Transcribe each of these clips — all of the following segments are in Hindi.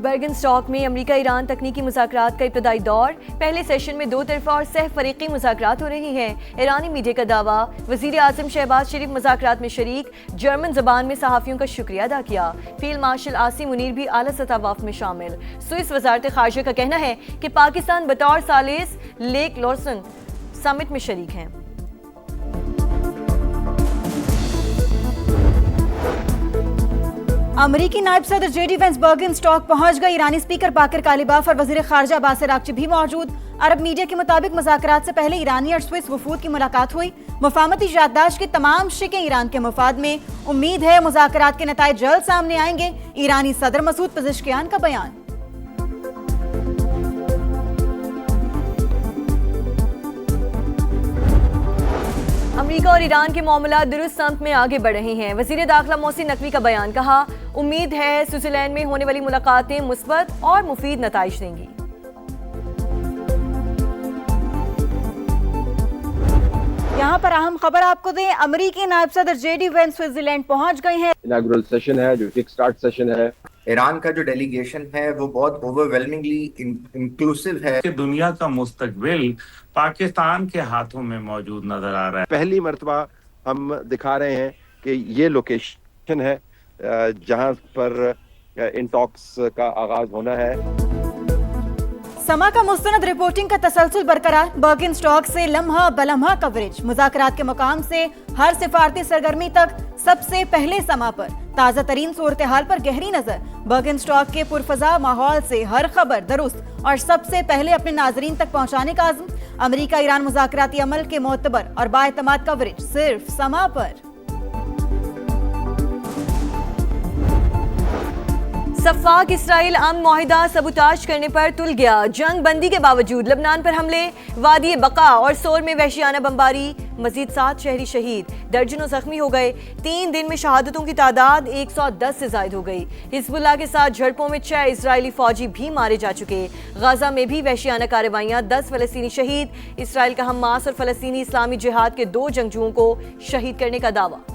बर्गनस्टॉक में अमेरिका ईरान तकनीकी मुज़ाकरात का इब्तदाई दौर। पहले सेशन में दो तरफा और सह फरीकी मुज़ाकरात हो रही हैं। ईरानी मीडिया का दावा, वज़ीर आज़म शहबाज शरीफ मुज़ाकरात में शरीक। जर्मन ज़बान में सहाफ़ियों का शुक्रिया अदा किया। फील्ड मार्शल आसिम मुनीर भी आला सतह वफ़द में शामिल। स्विस वज़ारत ख़ारिजा का कहना है कि पाकिस्तान बतौर सालिस लेक लॉर्सन समिट में शरीक हैं। अमरीकी नायब सदर जेडी वेंस बर्गनस्टॉक पहुंच गए। ईरानी स्पीकर बाकर कालिबाफ और वजीर खारजा अब्बास अरागची भी मौजूद। अरब मीडिया के मुताबिक मुज़ाकरात से पहले ईरानी और स्विस वफूद की मुलाकात हुई। मुफाहमती याददाश्त के तमाम शिकें ईरान के मुफाद में। उम्मीद है मुज़ाकरात के नताइज जल्द सामने आएंगे। ईरानी सदर मसूद पेज़ेश्कियान का बयान। अमेरिका और ईरान के मामला दुरुस्त सम्त में आगे बढ़ रहे हैं। वज़ीर दाखिला मोहसिन नकवी का बयान। कहा, उम्मीद है स्विट्जरलैंड में होने वाली मुलाकातें मुस्बत और मुफीद नताइज देंगी। यहाँ पर अहम खबर आपको दें, अमेरिकी नायब सदर जेडी वेंस स्विट्जरलैंड पहुंच गए हैं। इनॉग्रल सेशन है जो किक स्टार्ट सेशन है। ईरान का जो डेलीगेशन है वो बहुत ओवरवेलमिंगली इंक्लूसिव है कि दुनिया का मुस्तकबिल पाकिस्तान के हाथों में मौजूद नजर आ रहा है। पहली मर्तबा हम दिखा रहे हैं कि ये लोकेशन है जहां पर इन टॉक्स का आगाज होना है। समा का मुस्तनद रिपोर्टिंग का तसलसल बरकरार। बर्गनस्टॉक से लम्हा बलम्हा कवरेज। मुज़ाकरात के मकाम से हर सिफारती सरगर्मी तक सबसे पहले समा पर। ताज़ा तरीन सूरत हाल पर गहरी नजर। बर्गनस्टॉक के पुरफजा माहौल से हर खबर दुरुस्त और सबसे पहले अपने नाजरीन तक पहुंचाने का आज़म। अमेरिका ईरान मुज़ाकराती अमल के मोतबर और बाएतमाद कवरेज सिर्फ समा पर। सफ़ाक इसराइल अमन मुआहिदा सबूताज करने पर तुल गया। जंग बंदी के बावजूद लबनान पर हमले, वादी बका और सोर में वहशियाना बमबारी। मजीद 7 शहरी शहीद, दर्जनों जख्मी हो गए। 3 दिन में शहादतों की तादाद 110 से जायद हो गई। हिजबुल्लाह के साथ झड़पों में 6 इजरायली फौजी भी मारे जा चुके। गाजा में भी वहशियाना कार्रवाइयां, 10 फलस्तीनी शहीद। इसराइल का हमास और फलस्तीनी इस्लामी जिहाद के 2 जंगजुओं को शहीद करने का दावा।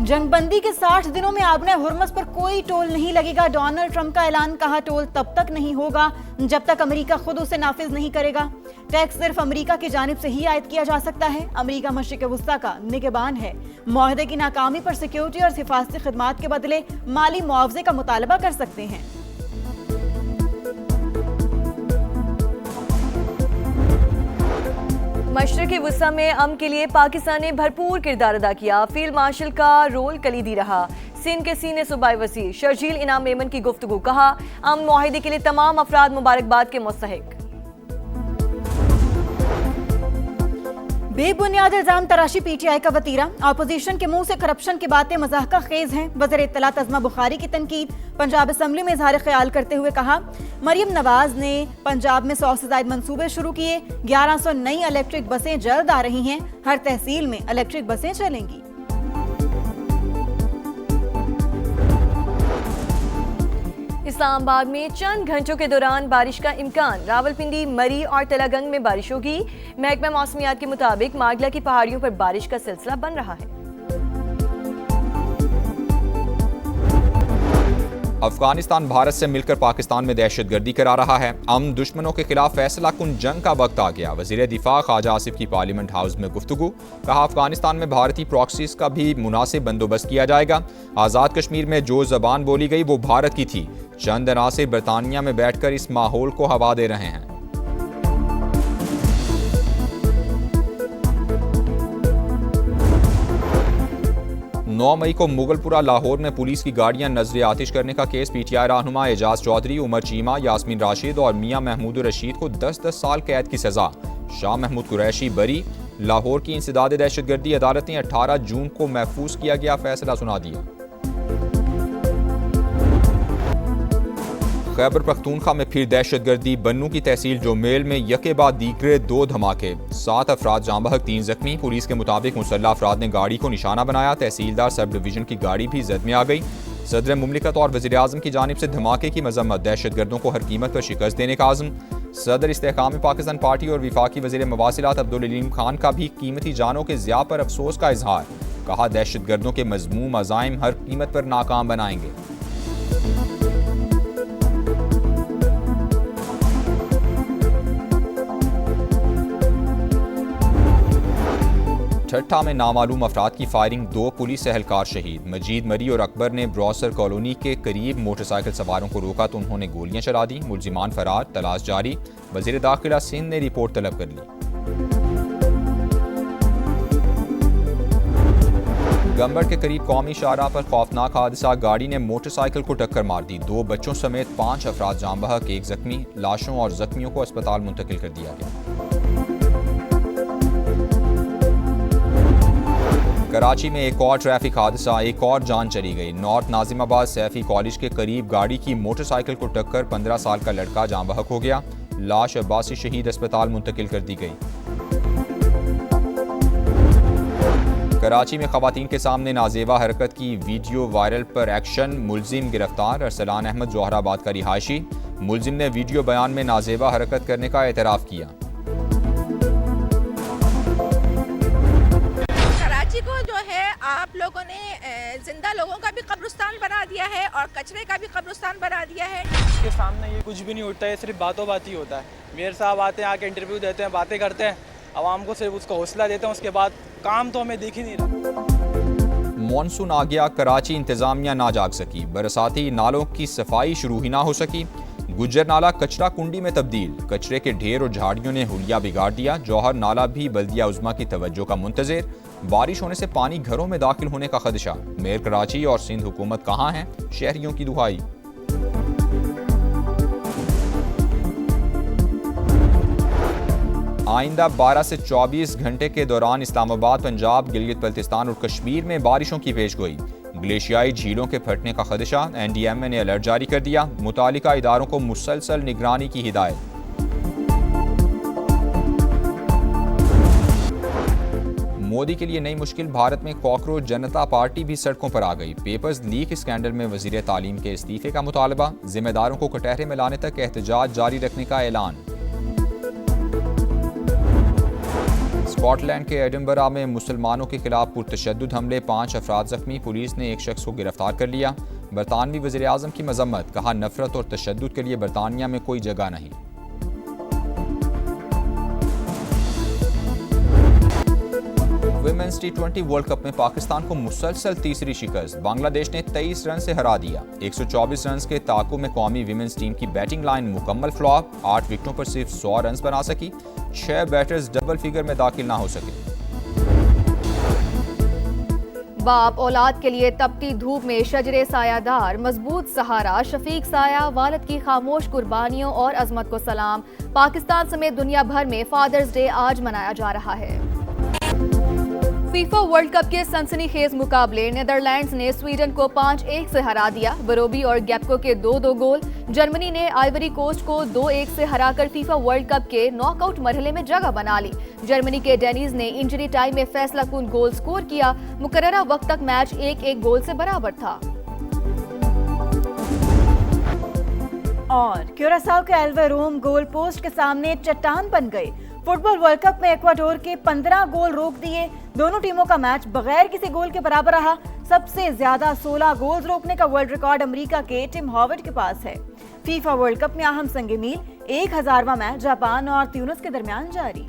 जंगबंदी के 60 दिनों में आबने हुर्मस पर कोई टोल नहीं लगेगा। डोनाल्ड ट्रंप का ऐलान। कहा, टोल तब तक नहीं होगा जब तक अमेरिका खुद उसे नाफिज नहीं करेगा। टैक्स सिर्फ अमेरिका की जानिब से ही आयद किया जा सकता है। अमेरिका मशरिक़ वस्ता का निगहबान है। मुआहदे की नाकामी पर सिक्योरिटी और हिफाजती खिदमात के बदले माली मुआवजे का मुतालबा कर सकते हैं। मशरिक़ वस्ता में अमन के लिए पाकिस्तान ने भरपूर किरदार अदा किया। फील्ड मार्शल का रोल कलीदी रहा। सिंध के सीने सूबाई वज़ीर शर्जील इनाम मेमन की गुफ्तगू। कहा, अमन मुआहिदे के लिए तमाम अफराद मुबारकबाद के मुस्तहिक। बेबुनियाद इल्जाम तराशी पीटीआई का वतीरा। अपोजिशन के मुंह से करप्शन की बातें मज़ाक़ा खेज हैं। वज़ीर इत्तलात अज़मा बुखारी की तनकीद। पंजाब असम्बली में इज़हार ख्याल करते हुए कहा, मरियम नवाज ने पंजाब में 100 से ज़ायद मंसूबे शुरू किए। 1100 नई इलेक्ट्रिक बसें जल्द आ रही हैं। हर तहसील में इलेक्ट्रिक बसें चलेंगी। इस्लामाबाद में चंद घंटों के दौरान बारिश का इम्कान। रावलपिंडी, मरी और तलागंग में बारिश होगी। महकमा मौसमियात के मुताबिक मागला की पहाड़ियों पर बारिश का सिलसिला बन रहा है। अफगानिस्तान भारत से मिलकर पाकिस्तान में दहशतगर्दी करा रहा है। अमन दुश्मनों के खिलाफ फैसला कुन जंग का वक्त आ गया। वज़ीर दिफा ख्वाजा आसिफ की पार्लियामेंट हाउस में गुफ्तगू। कहा, अफगानिस्तान में भारतीय प्रॉक्सीज का भी मुनासिब बंदोबस्त किया जाएगा। आज़ाद कश्मीर में जो ज़बान बोली गई वो भारत की थी। चंद अनासिर बरतानिया में बैठकर इस माहौल को हवा दे रहे हैं। 9 मई को मुगलपुरा लाहौर में पुलिस की गाड़ियां नजर आतिश करने का केस। पीटीआई रहनुमा एजाज चौधरी, उमर चीमा, यास्मीन राशिद और मियां महमूद रशीद को 10-10 साल कैद की सजा। शाह महमूद कुरैशी बरी। लाहौर की इंसदाद दहशतगर्दी अदालत ने 18 जून को महफूज किया गया फैसला सुना दिया। खैबर पख्तूनख्वा में फिर दहशतगर्दी। बन्नू की तहसील जोमेल में यके बाद दीगरे 2 धमाके। 7 अफराद जाँ बहक, 3 जख्मी। पुलिस के मुताबिक मुसल्लह अफराद ने गाड़ी को निशाना बनाया। तहसीलदार सब डिवीजन की गाड़ी भी जद में आ गई। सदर मुमलिकत और वज़ीर आज़म की जानिब से धमाके की मजम्मत। दहशतगर्दों को हर कीमत पर शिकस्त देने का आज़म। सदर इस्तेहकाम पाकिस्तान पार्टी और विफाकी वज़ीर मवासिलात अब्दुल अलीम खान का भी कीमती जानों के ज़िया पर अफसोस का इजहार। कहा दहशतगर्दों के मज़मूम अज़ाइम हर कीमत पर नाकाम बनाएंगे। ठट्ठा में नामालूम अफराद की फायरिंग, 2 पुलिस एहलकार शहीद। मजीद मरी और अकबर ने ब्रॉसर कॉलोनी के करीब मोटरसाइकिल सवारों को रोका तो उन्होंने गोलियां चला दी। मुलजिमान फरार, तलाश जारी। वजीर दाखिला सिंध ने रिपोर्ट तलब कर ली। गंबड़ के करीब कौमी शाहराह पर खौफनाक हादसा, गाड़ी ने मोटरसाइकिल को टक्कर मार दी। 2 बच्चों समेत 5 अफराद जाम बहक, 1 जख्मी। लाशों और जख्मियों को अस्पताल मुंतकिल कर दिया गया। कराची में एक और ट्रैफिक हादसा, एक और जान चली गई। नॉर्थ नाजिमाबाद सैफी कॉलेज के करीब गाड़ी की मोटरसाइकिल को टक्कर 15 साल का लड़का जाम बहक हो गया। लाश अब्बासी शहीद अस्पताल मुंतकिल कर दी गई। कराची में खवातीन के सामने नाजेबा हरकत की वीडियो वायरल पर एक्शन, मुलजिम गिरफ्तार। अरसलान अहमद जोहराबाद का रिहायशी। मुलजिम ने वीडियो बयान में नाजेबा हरकत करने का एतराफ़ किया। को जो है आप लोगों ने जिंदा लोगों का भी कब्रिस्तान बना दिया है और कचरे का भी कब्रिस्तान बना दिया है। इसके सामने ये कुछ भी नहीं उठता है, सिर्फ बातों बात ही होता है। मेयर साहब आते हैं, आके इंटरव्यू देते हैं, बातें करते हैं, आवाम को सिर्फ उसको हौसला देते हैं, उसके बाद काम तो हमें दिख ही नहीं रहा। मॉनसून आ गया, कराची इंतजामिया ना जाग सकी। बरसाती नालों की सफाई शुरू ही ना हो सकी। गुज्जर नाला कचरा कुंडी में तब्दील। कचरे के ढेर और झाड़ियों ने हुलिया बिगाड़ दिया। जौहर नाला भी बल्दिया उज़्मा की तवज्जो का मुंतज़िर। बारिश होने से पानी घरों में दाखिल होने का खदशा। मेयर कराची और सिंध हुकूमत कहाँ हैं, शहरियों की दुहाई। आइंदा 12 से 24 घंटे के दौरान इस्लामाबाद, पंजाब, गिलगित बल्तिस्तान और कश्मीर में बारिशों की पेशगोई। ग्लेशियाई झीलों के फटने का खदशा। NDMA ने अलर्ट जारी कर दिया। मुतालिका इदारों को मुसलसल निगरानी की हिदायत। मोदी के लिए नई मुश्किल, भारत में कॉकरोच जनता पार्टी भी सड़कों पर आ गई। पेपर्स लीक स्कैंडल में वजीर तालीम के इस्तीफे का मुतालबा। जिम्मेदारों को कटहरे में लाने तक एहतजाज जारी रखने का ऐलान। स्कॉटलैंड के एडिनबरा में मुसलमानों के खिलाफ पुरतशद्दुद हमले, 5 अफराद जख्मी। पुलिस ने एक शख्स को गिरफ्तार कर लिया। बरतानवी वज़ीर आज़म की मजम्मत, कहा नफरत और तशद्दुद के लिए बरतानिया में कोई जगह नहीं। विमेंस T20 वर्ल्ड कप में पाकिस्तान को मुसलसल तीसरी शिकस्त। बांग्लादेश ने 23 रन से हरा दिया। 124 रन के ताक़ुब में कौमी विमेंस टीम की बैटिंग लाइन मुकम्मल फ्लॉप। 8 विकेटों पर सिर्फ 100 रन बना सकी। 6 बैटर्स डबल फिगर में दाखिल ना हो सके। बाप औलाद के लिए तपती धूप में शजरे सायादार, मजबूत सहारा, शफीक साया, वालिद की खामोश कुर्बानियों और अजमत को सलाम। पाकिस्तान समेत दुनिया भर में फादर्स डे आज मनाया जा रहा है। फीफा वर्ल्ड कप के सनसनीखेज मुकाबले नीदरलैंड्स ने स्वीडन को 5-1 से हरा दिया। बरोबी और गैप्को के 2-2 गोल। जर्मनी ने आइवरी कोस्ट को 2-1 से हराकर फीफा वर्ल्ड कप के नॉकआउट मरहले में जगह बना ली। जर्मनी के डेनिज ने इंजरी टाइम में फैसला कुन गोल स्कोर किया। मुकर्ररा वक्त तक मैच 1-1 गोल से बराबर था। और क्यूरासाओ के एल्वेरोम गोल पोस्ट के सामने चट्टान बन गए। फुटबॉल वर्ल्ड कप में इक्वाडोर के 15 गोल रोक दिए। दोनों टीमों का मैच बगैर किसी गोल के बराबर रहा। सबसे ज्यादा 16 गोल रोकने का वर्ल्ड रिकॉर्ड अमेरिका के टिम हॉवर्ड के पास है। फीफा वर्ल्ड कप में अहम संग मील 1000वां मैच जापान और ट्यूनिस के दरमियान जारी।